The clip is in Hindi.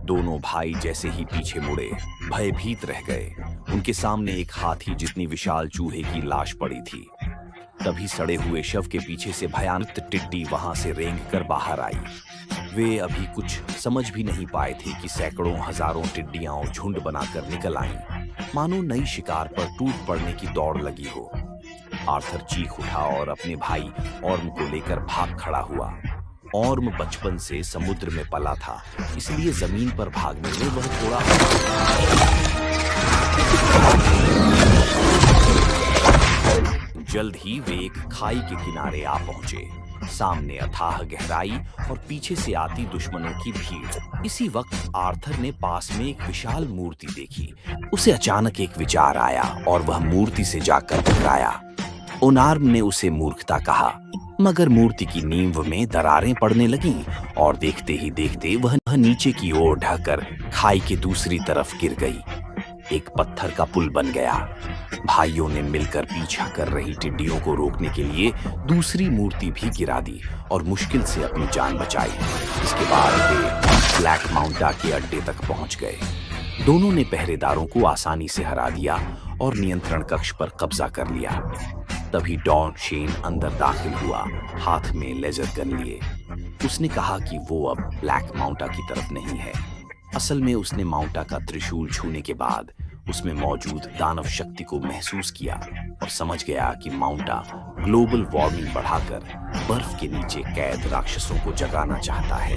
दोनों भाई जैसे ही पीछे मुड़े, भयभीत रह गए। उनके सामने एक हाथी जितनी विशाल चूहे की लाश पड़ी थी। तभी सड़े हुए शव के पीछे से भयानक टिड्डी वहां से रेंगकर बाहर आई। वे अभी कुछ समझ भी नहीं पाए थे कि सैकड़ों हजारों टिड्डियां झुंड बनाकर निकल आईं, मानो नई शिकार पर टूट पड़ने की दौड़ लगी हो। आर्थर चीख उठा और अपने भाई ऑर्म को लेकर भाग खड़ा हुआ। ऑर्म बचपन से समुद्र में पला था, इसलिए जमीन पर भागने में वह थोड़ा जल्द ही वे एक खाई के किनारे आ पहुंचे। सामने अथाह गहराई और पीछे से आती दुश्मनों की भीड़। इसी वक्त आर्थर ने पास में एक विशाल मूर्ति देखी। उसे अचानक एक विचार आया और वह मूर्ति से जाकर टकराया। ओनार्म ने उसे मूर्खता कहा, मगर मूर्ति की नींव में दरारें पड़ने लगीं और देखते ही देखते वह नीचे की ओर ढहकर खाई के दूसरी तरफ गिर गई। एक पत्थर का पुल बन गया। भाइयों ने मिलकर पीछा कर रही टिड्डियों को रोकने के लिए दूसरी मूर्ति भी गिरा दी और मुश्किल से अपनी जान बचाई। इसके बाद वे ब्लैक माउंटा के अड्डे तक पहुंच गए। दोनों ने पहरेदारों को आसानी से हरा दिया और नियंत्रण कक्ष पर कब्जा कर लिया। तभी डॉन शेन अंदर दाखिल हुआ, हाथ में लेजर गन लिए। उसने कहा कि वो अब ब्लैक माउंटा की तरफ नहीं है। असल में उसने माउंटा का त्रिशूल छूने के बाद उसमें मौजूद दानव शक्ति को महसूस किया और समझ गया कि माउंटा ग्लोबल वार्मिंग बढ़ाकर बर्फ के नीचे कैद राक्षसों को जगाना चाहता है।